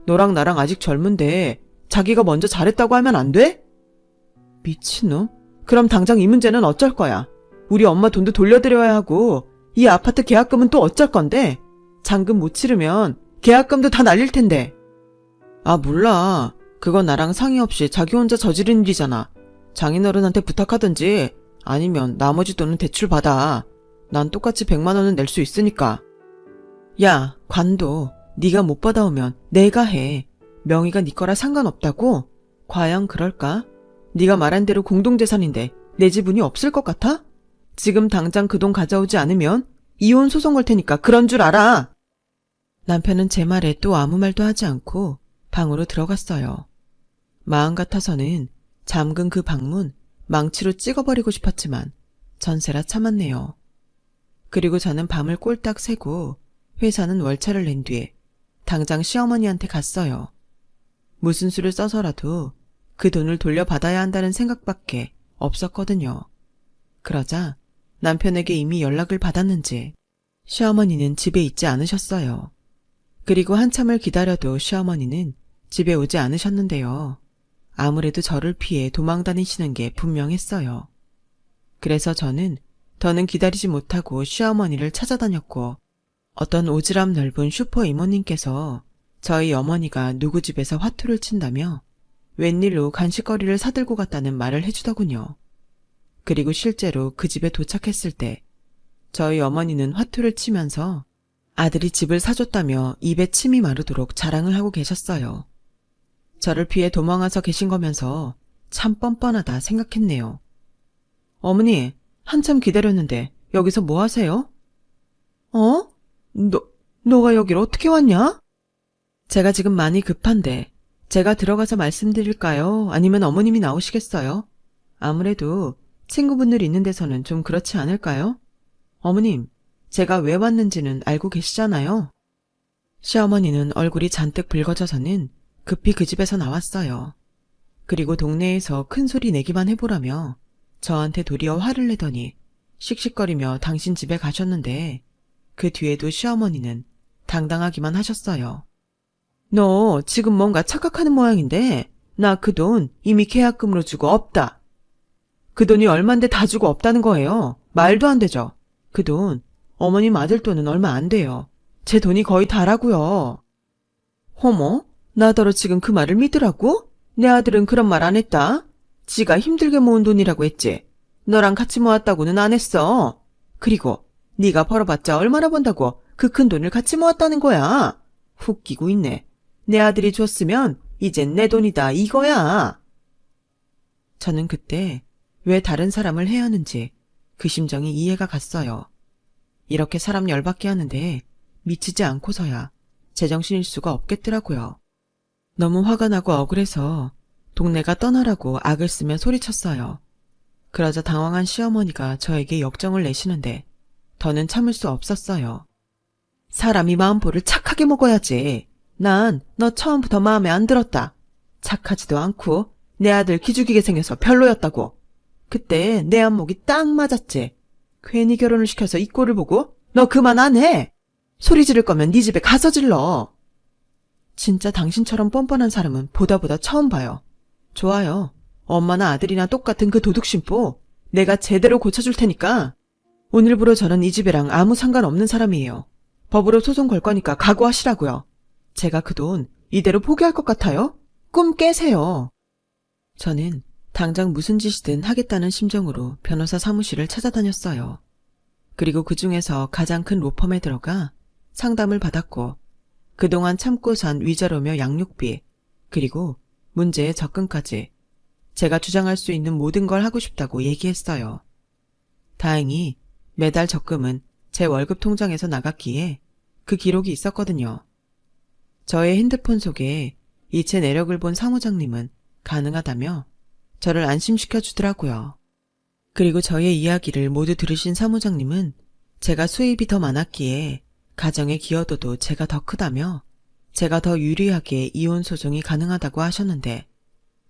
너랑 나랑 아직 젊은데 자기가 먼저 잘했다고 하면 안 돼? 미친놈? 그럼 당장 이 문제는 어쩔 거야? 우리 엄마 돈도 돌려드려야 하고 이 아파트 계약금은 또 어쩔 건데? 잔금 못 치르면 계약금도 다 날릴 텐데. 아, 몰라. 그건 나랑 상의 없이 자기 혼자 저지른 일이잖아. 장인어른한테 부탁하든지 아니면 나머지 돈은 대출 받아. 난 똑같이 100만 원은 낼 수 있으니까. 야, 관도 네가 못 받아오면 내가 해. 명의가 네 거라 상관없다고? 과연 그럴까? 네가 말한 대로 공동재산인데 내 지분이 없을 것 같아? 지금 당장 그 돈 가져오지 않으면 이혼 소송 걸 테니까 그런 줄 알아. 남편은 제 말에 또 아무 말도 하지 않고 방으로 들어갔어요. 마음 같아서는 잠근 그 방문 망치로 찍어버리고 싶었지만 전세라 참았네요. 그리고 저는 밤을 꼴딱 새고 회사는 월차를 낸 뒤에 당장 시어머니한테 갔어요. 무슨 수를 써서라도 그 돈을 돌려받아야 한다는 생각밖에 없었거든요. 그러자 남편에게 이미 연락을 받았는지 시어머니는 집에 있지 않으셨어요. 그리고 한참을 기다려도 시어머니는 집에 오지 않으셨는데요. 아무래도 저를 피해 도망 다니시는 게 분명했어요. 그래서 저는 더는 기다리지 못하고 시어머니를 찾아다녔고 어떤 오지랖 넓은 슈퍼 이모님께서 저희 어머니가 누구 집에서 화투를 친다며 웬일로 간식거리를 사들고 갔다는 말을 해주더군요. 그리고 실제로 그 집에 도착했을 때 저희 어머니는 화투를 치면서 아들이 집을 사줬다며 입에 침이 마르도록 자랑을 하고 계셨어요. 저를 피해 도망와서 계신 거면서 참 뻔뻔하다 생각했네요. 어머니, 한참 기다렸는데 여기서 뭐 하세요? 어? 너가 여길 어떻게 왔냐? 제가 지금 많이 급한데 제가 들어가서 말씀드릴까요? 아니면 어머님이 나오시겠어요? 아무래도 친구분들 있는 데서는 좀 그렇지 않을까요? 어머님, 제가 왜 왔는지는 알고 계시잖아요. 시어머니는 얼굴이 잔뜩 붉어져서는 급히 그 집에서 나왔어요. 그리고 동네에서 큰 소리 내기만 해보라며 저한테 도리어 화를 내더니 씩씩거리며 당신 집에 가셨는데 그 뒤에도 시어머니는 당당하기만 하셨어요. 너 지금 뭔가 착각하는 모양인데 나 그 돈 이미 계약금으로 주고 없다. 그 돈이 얼만데 다 주고 없다는 거예요. 말도 안 되죠. 그 돈 어머님 아들 돈은 얼마 안 돼요. 제 돈이 거의 다라고요. 어머, 나더러 지금 그 말을 믿으라고? 내 아들은 그런 말 안 했다. 지가 힘들게 모은 돈이라고 했지. 너랑 같이 모았다고는 안 했어. 그리고 네가 벌어봤자 얼마나 번다고 그 큰 돈을 같이 모았다는 거야. 웃기고 있네. 내 아들이 줬으면 이젠 내 돈이다 이거야. 저는 그때 왜 다른 사람을 해야 하는지 그 심정이 이해가 갔어요. 이렇게 사람 열받게 하는데 미치지 않고서야 제정신일 수가 없겠더라고요. 너무 화가 나고 억울해서 동네가 떠나라고 악을 쓰며 소리쳤어요. 그러자 당황한 시어머니가 저에게 역정을 내시는데 더는 참을 수 없었어요. 사람이 마음보를 착하게 먹어야지. 난 너 처음부터 마음에 안 들었다. 착하지도 않고 내 아들 기죽이게 생겨서 별로였다고. 그때 내 안목이 딱 맞았지. 괜히 결혼을 시켜서 이 꼴을 보고 너 그만 안 해. 소리 지를 거면 네 집에 가서 질러. 진짜 당신처럼 뻔뻔한 사람은 보다 처음 봐요. 좋아요. 엄마나 아들이나 똑같은 그 도둑심보 내가 제대로 고쳐줄 테니까. 오늘부로 저는 이 집이랑 아무 상관없는 사람이에요. 법으로 소송 걸 거니까 각오하시라고요. 제가 그 돈 이대로 포기할 것 같아요? 꿈 깨세요. 저는 당장 무슨 짓이든 하겠다는 심정으로 변호사 사무실을 찾아다녔어요. 그리고 그 중에서 가장 큰 로펌에 들어가 상담을 받았고 그동안 참고 산 위자료며 양육비 그리고 문제의 접근까지 제가 주장할 수 있는 모든 걸 하고 싶다고 얘기했어요. 다행히 매달 적금은 제 월급 통장에서 나갔기에 그 기록이 있었거든요. 저의 핸드폰 속에 이체 내력을 본 사무장님은 가능하다며 저를 안심시켜 주더라고요. 그리고 저의 이야기를 모두 들으신 사무장님은 제가 수입이 더 많았기에 가정의 기여도도 제가 더 크다며 제가 더 유리하게 이혼 소송이 가능하다고 하셨는데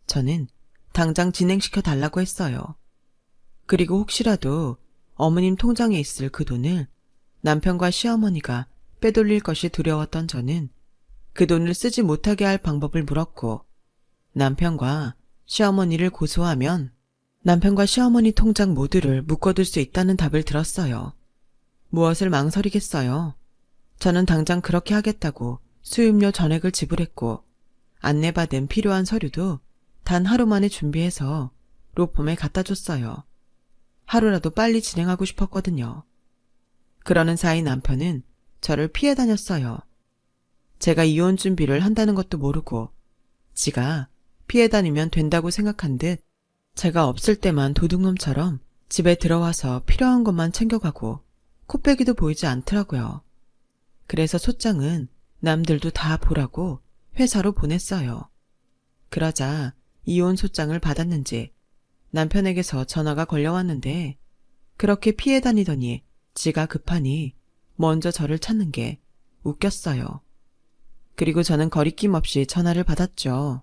저는 당장 진행시켜 달라고 했어요. 그리고 혹시라도 어머님 통장에 있을 그 돈을 남편과 시어머니가 빼돌릴 것이 두려웠던 저는 그 돈을 쓰지 못하게 할 방법을 물었고 남편과 시어머니를 고소하면 남편과 시어머니 통장 모두를 묶어둘 수 있다는 답을 들었어요. 무엇을 망설이겠어요. 저는 당장 그렇게 하겠다고 수임료 전액을 지불했고 안내받은 필요한 서류도 단 하루 만에 준비해서 로펌에 갖다 줬어요. 하루라도 빨리 진행하고 싶었거든요. 그러는 사이 남편은 저를 피해 다녔어요. 제가 이혼 준비를 한다는 것도 모르고 지가 피해 다니면 된다고 생각한 듯 제가 없을 때만 도둑놈처럼 집에 들어와서 필요한 것만 챙겨가고 코빼기도 보이지 않더라고요. 그래서 소장은 남들도 다 보라고 회사로 보냈어요. 그러자 이혼 소장을 받았는지 남편에게서 전화가 걸려왔는데 그렇게 피해 다니더니 지가 급하니 먼저 저를 찾는 게 웃겼어요. 그리고 저는 거리낌 없이 전화를 받았죠.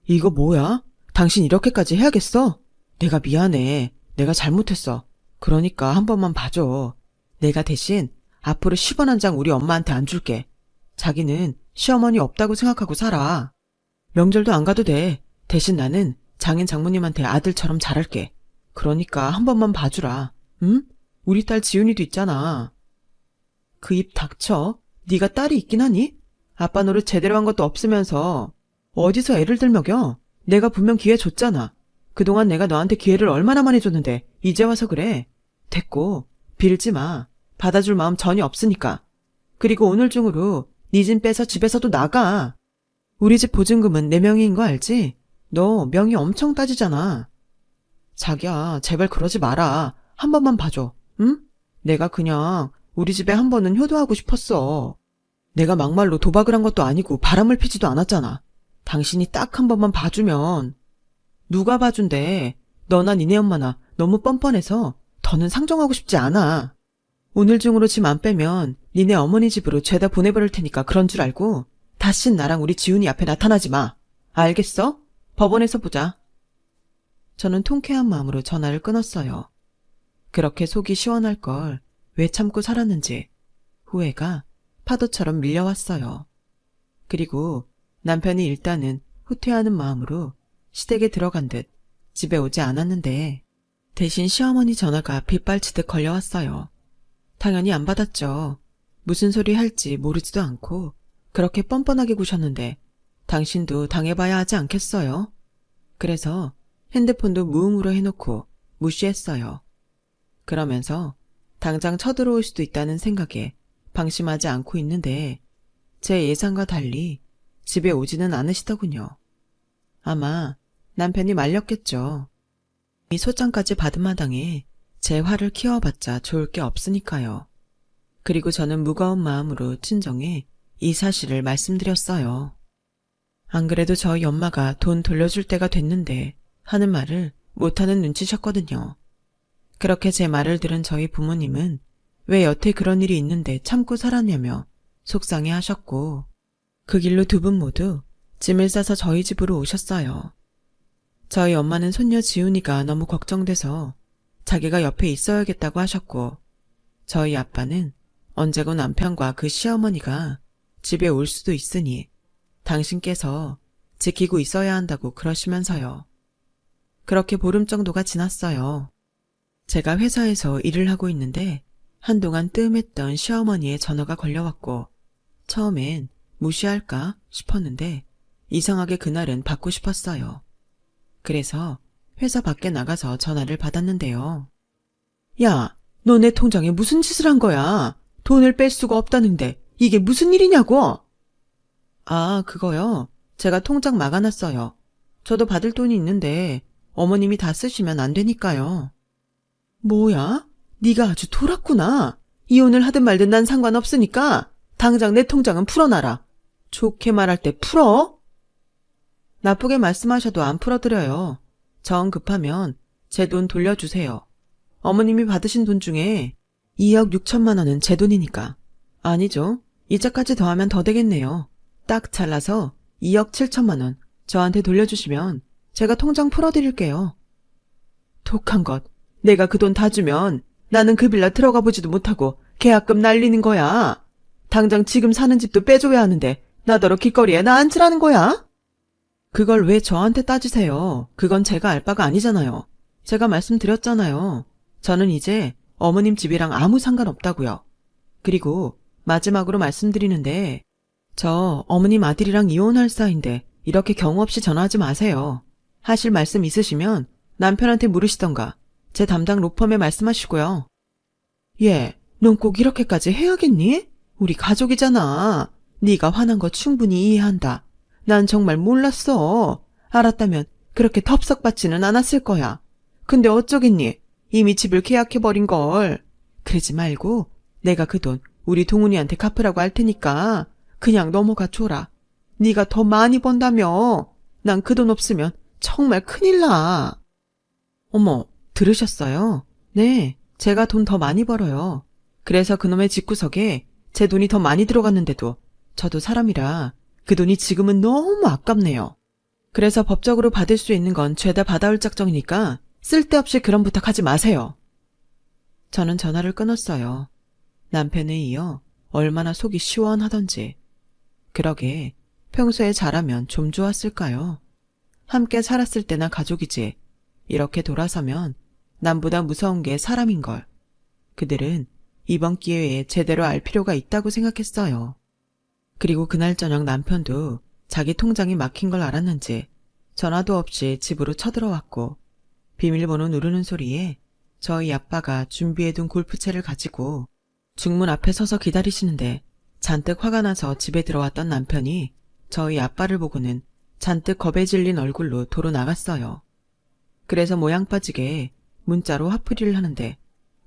이거 뭐야? 당신 이렇게까지 해야겠어? 내가 미안해. 내가 잘못했어. 그러니까 한 번만 봐줘. 내가 대신 앞으로 10원 한 장 우리 엄마한테 안 줄게. 자기는 시어머니 없다고 생각하고 살아. 명절도 안 가도 돼. 대신 나는 장인 장모님한테 아들처럼 잘할게. 그러니까 한 번만 봐주라. 응? 우리 딸 지훈이도 있잖아. 그 입 닥쳐. 네가 딸이 있긴 하니? 아빠 노릇 제대로 한 것도 없으면서 어디서 애를 들먹여? 내가 분명 기회 줬잖아. 그동안 내가 너한테 기회를 얼마나 많이 줬는데 이제 와서 그래. 됐고 빌지 마. 받아줄 마음 전혀 없으니까. 그리고 오늘 중으로 네 짐 빼서 집에서도 나가. 우리 집 보증금은 내 명의인 거 알지? 너 명의 엄청 따지잖아. 자기야 제발 그러지 마라. 한 번만 봐줘. 응? 내가 그냥 우리 집에 한 번은 효도하고 싶었어. 내가 막말로 도박을 한 것도 아니고 바람을 피지도 않았잖아. 당신이 딱 한 번만 봐주면. 누가 봐준대. 너나 니네 엄마나 너무 뻔뻔해서 더는 상정하고 싶지 않아. 오늘 중으로 짐 안 빼면 니네 어머니 집으로 죄다 보내버릴 테니까 그런 줄 알고 다신 나랑 우리 지훈이 앞에 나타나지 마. 알겠어? 법원에서 보자. 저는 통쾌한 마음으로 전화를 끊었어요. 그렇게 속이 시원할 걸 왜 참고 살았는지 후회가 파도처럼 밀려왔어요. 그리고 남편이 일단은 후퇴하는 마음으로 시댁에 들어간 듯 집에 오지 않았는데 대신 시어머니 전화가 빗발치듯 걸려왔어요. 당연히 안 받았죠. 무슨 소리 할지 모르지도 않고 그렇게 뻔뻔하게 구셨는데 당신도 당해봐야 하지 않겠어요? 그래서 핸드폰도 무음으로 해놓고 무시했어요. 그러면서 당장 쳐들어올 수도 있다는 생각에 방심하지 않고 있는데 제 예상과 달리 집에 오지는 않으시더군요. 아마 남편이 말렸겠죠. 이 소장까지 받은 마당에 제 화를 키워봤자 좋을 게 없으니까요. 그리고 저는 무거운 마음으로 친정에 이 사실을 말씀드렸어요. 안 그래도 저희 엄마가 돈 돌려줄 때가 됐는데 하는 말을 못하는 눈치셨거든요. 그렇게 제 말을 들은 저희 부모님은 왜 여태 그런 일이 있는데 참고 살았냐며 속상해 하셨고, 그 길로 두 분 모두 짐을 싸서 저희 집으로 오셨어요. 저희 엄마는 손녀 지훈이가 너무 걱정돼서 자기가 옆에 있어야겠다고 하셨고, 저희 아빠는 언제고 남편과 그 시어머니가 집에 올 수도 있으니 당신께서 지키고 있어야 한다고 그러시면서요. 그렇게 보름 정도가 지났어요. 제가 회사에서 일을 하고 있는데 한동안 뜸했던 시어머니의 전화가 걸려왔고, 처음엔 무시할까 싶었는데 이상하게 그날은 받고 싶었어요. 그래서 회사 밖에 나가서 전화를 받았는데요. 야, 너 내 통장에 무슨 짓을 한 거야? 돈을 뺄 수가 없다는데 이게 무슨 일이냐고? 아, 그거요. 제가 통장 막아놨어요. 저도 받을 돈이 있는데 어머님이 다 쓰시면 안 되니까요. 뭐야? 네가 아주 돌았구나. 이혼을 하든 말든 난 상관없으니까 당장 내 통장은 풀어놔라. 좋게 말할 때 풀어? 나쁘게 말씀하셔도 안 풀어드려요. 정 급하면 제 돈 돌려주세요. 어머님이 받으신 돈 중에 2억 6천만 원은 제 돈이니까. 아니죠. 이자까지 더하면 더 되겠네요. 딱 잘라서 2억 7천만 원 저한테 돌려주시면 제가 통장 풀어드릴게요. 독한 것. 내가 그 돈 다 주면 나는 그 빌라 들어가 보지도 못하고 계약금 날리는 거야. 당장 지금 사는 집도 빼줘야 하는데 나더러 길거리에 나 앉으라는 거야? 그걸 왜 저한테 따지세요? 그건 제가 알 바가 아니잖아요. 제가 말씀드렸잖아요. 저는 이제 어머님 집이랑 아무 상관없다고요. 그리고 마지막으로 말씀드리는데 저 어머님 아들이랑 이혼할 사이인데 이렇게 경우 없이 전화하지 마세요. 하실 말씀 있으시면 남편한테 물으시던가 제 담당 로펌에 말씀하시고요. 예, 넌 꼭 이렇게까지 해야겠니? 우리 가족이잖아. 네가 화난 거 충분히 이해한다. 난 정말 몰랐어. 알았다면 그렇게 덥석받지는 않았을 거야. 근데 어쩌겠니? 이미 집을 계약해버린 걸. 그러지 말고 내가 그 돈 우리 동훈이한테 갚으라고 할 테니까 그냥 넘어가 줘라. 네가 더 많이 번다며. 난 그 돈 없으면 정말 큰일 나. 어머, 들으셨어요? 네, 제가 돈 더 많이 벌어요. 그래서 그놈의 집구석에 제 돈이 더 많이 들어갔는데도 저도 사람이라 그 돈이 지금은 너무 아깝네요. 그래서 법적으로 받을 수 있는 건 죄다 받아올 작정이니까 쓸데없이 그런 부탁하지 마세요. 저는 전화를 끊었어요. 남편에 이어 얼마나 속이 시원하던지. 그러게 평소에 잘하면 좀 좋았을까요? 함께 살았을 때나 가족이지. 이렇게 돌아서면 남보다 무서운 게 사람인걸. 그들은 이번 기회에 제대로 알 필요가 있다고 생각했어요. 그리고 그날 저녁 남편도 자기 통장이 막힌 걸 알았는지 전화도 없이 집으로 쳐들어왔고, 비밀번호 누르는 소리에 저희 아빠가 준비해둔 골프채를 가지고 중문 앞에 서서 기다리시는데 잔뜩 화가 나서 집에 들어왔던 남편이 저희 아빠를 보고는 잔뜩 겁에 질린 얼굴로 도로 나갔어요. 그래서 모양 빠지게 문자로 화풀이를 하는데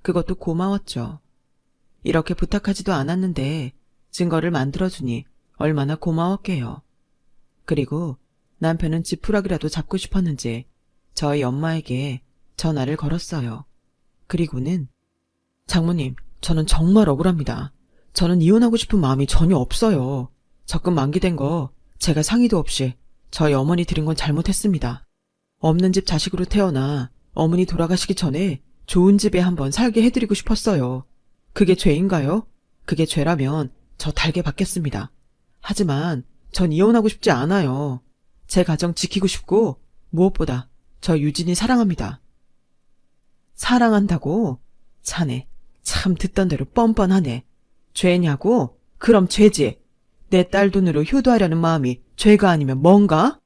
그것도 고마웠죠. 이렇게 부탁하지도 않았는데 증거를 만들어주니 얼마나 고마웠게요. 그리고 남편은 지푸라기라도 잡고 싶었는지 저희 엄마에게 전화를 걸었어요. 그리고는 장모님, 저는 정말 억울합니다. 저는 이혼하고 싶은 마음이 전혀 없어요. 적금 만기된 거 제가 상의도 없이 저희 어머니 드린 건 잘못했습니다. 없는 집 자식으로 태어나 어머니 돌아가시기 전에 좋은 집에 한번 살게 해드리고 싶었어요. 그게 죄인가요? 그게 죄라면 저 달게 받겠습니다. 하지만 전 이혼하고 싶지 않아요. 제 가정 지키고 싶고 무엇보다 저 유진이 사랑합니다. 사랑한다고? 자네 참 듣던 대로 뻔뻔하네. 죄냐고? 그럼 죄지. 내 딸 돈으로 효도하려는 마음이 죄가 아니면 뭔가?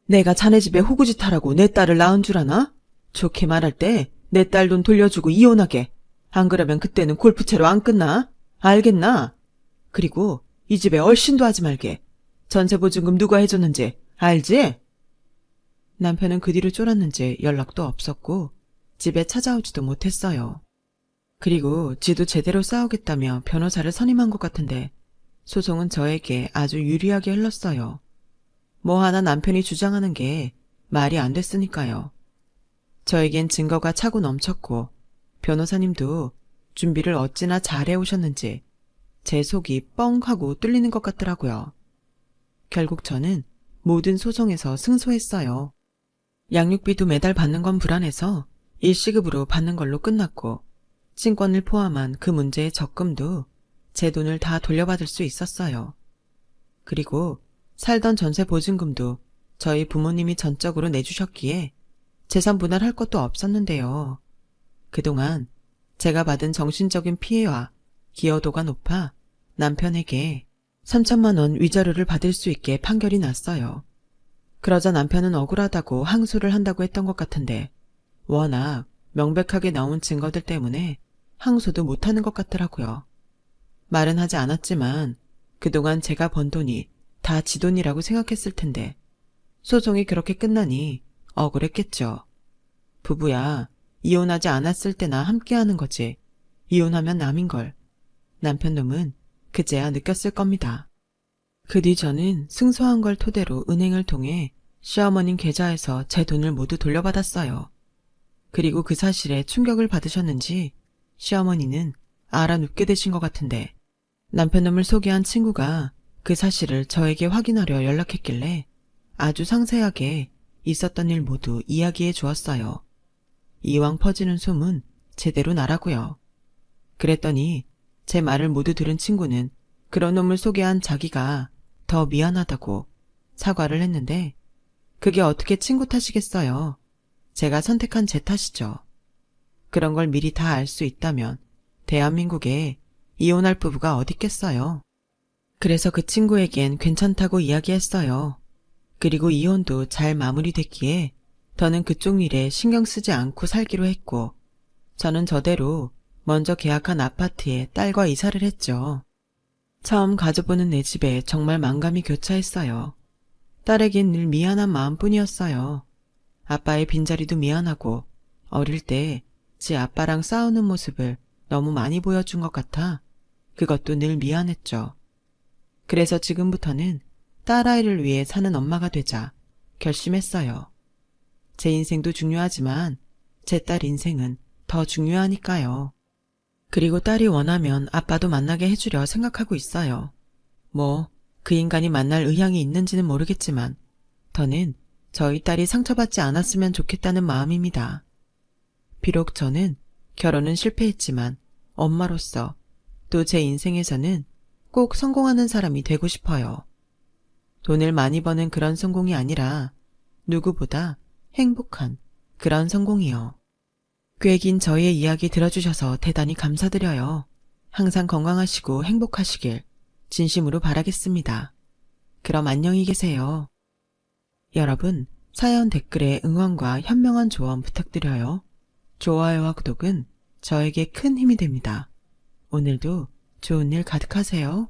내가 자네 집에 호구짓하라고 내 딸을 낳은 줄 아나? 좋게 말할 때 내 딸 돈 돌려주고 이혼하게. 안 그러면 그때는 골프채로 안 끝나? 알겠나? 그리고 이 집에 얼씬도 하지 말게. 전세보증금 누가 해줬는지 알지? 남편은 그 뒤로 쫄았는지 연락도 없었고 집에 찾아오지도 못했어요. 그리고 지도 제대로 싸우겠다며 변호사를 선임한 것 같은데 소송은 저에게 아주 유리하게 흘렀어요. 뭐 하나 남편이 주장하는 게 말이 안 됐으니까요. 저에겐 증거가 차고 넘쳤고 변호사님도 준비를 어찌나 잘해 오셨는지 제 속이 뻥 하고 뚫리는 것 같더라고요. 결국 저는 모든 소송에서 승소했어요. 양육비도 매달 받는 건 불안해서 일시급으로 받는 걸로 끝났고 친권을 포함한 그 문제의 적금도 제 돈을 다 돌려받을 수 있었어요. 그리고 살던 전세 보증금도 저희 부모님이 전적으로 내주셨기에 재산 분할할 것도 없었는데요. 그동안 제가 받은 정신적인 피해와 기여도가 높아 남편에게 3천만 원 위자료를 받을 수 있게 판결이 났어요. 그러자 남편은 억울하다고 항소를 한다고 했던 것 같은데 워낙 명백하게 나온 증거들 때문에 항소도 못하는 것 같더라고요. 말은 하지 않았지만 그동안 제가 번 돈이 다 지 돈이라고 생각했을 텐데 소송이 그렇게 끝나니 억울했겠죠. 부부야, 이혼하지 않았을 때나 함께하는 거지. 이혼하면 남인걸. 남편 놈은 그제야 느꼈을 겁니다. 그 뒤 저는 승소한 걸 토대로 은행을 통해 시어머님 계좌에서 제 돈을 모두 돌려받았어요. 그리고 그 사실에 충격을 받으셨는지 시어머니는 알아눕게 되신 것 같은데 남편 놈을 소개한 친구가 그 사실을 저에게 확인하려 연락했길래 아주 상세하게 있었던 일 모두 이야기해 주었어요. 이왕 퍼지는 소문 제대로 나라고요. 그랬더니 제 말을 모두 들은 친구는 그런 놈을 소개한 자기가 더 미안하다고 사과를 했는데 그게 어떻게 친구 탓이겠어요. 제가 선택한 제 탓이죠. 그런 걸 미리 다 알 수 있다면 대한민국에 이혼할 부부가 어딨겠어요. 그래서 그 친구에겐 괜찮다고 이야기했어요. 그리고 이혼도 잘 마무리됐기에 더는 그쪽 일에 신경 쓰지 않고 살기로 했고 저는 저대로 먼저 계약한 아파트에 딸과 이사를 했죠. 처음 가져보는 내 집에 정말 만감이 교차했어요. 딸에겐 늘 미안한 마음뿐이었어요. 아빠의 빈자리도 미안하고 어릴 때 지 아빠랑 싸우는 모습을 너무 많이 보여준 것 같아 그것도 늘 미안했죠. 그래서 지금부터는 딸아이를 위해 사는 엄마가 되자 결심했어요. 제 인생도 중요하지만 제 딸 인생은 더 중요하니까요. 그리고 딸이 원하면 아빠도 만나게 해주려 생각하고 있어요. 뭐 그 인간이 만날 의향이 있는지는 모르겠지만 더는 저희 딸이 상처받지 않았으면 좋겠다는 마음입니다. 비록 저는 결혼은 실패했지만 엄마로서 또 제 인생에서는 꼭 성공하는 사람이 되고 싶어요. 돈을 많이 버는 그런 성공이 아니라 누구보다 행복한 그런 성공이요. 꽤 긴 저의 이야기 들어주셔서 대단히 감사드려요. 항상 건강하시고 행복하시길 진심으로 바라겠습니다. 그럼 안녕히 계세요. 여러분, 사연 댓글에 응원과 현명한 조언 부탁드려요. 좋아요와 구독은 저에게 큰 힘이 됩니다. 오늘도 좋은 일 가득하세요.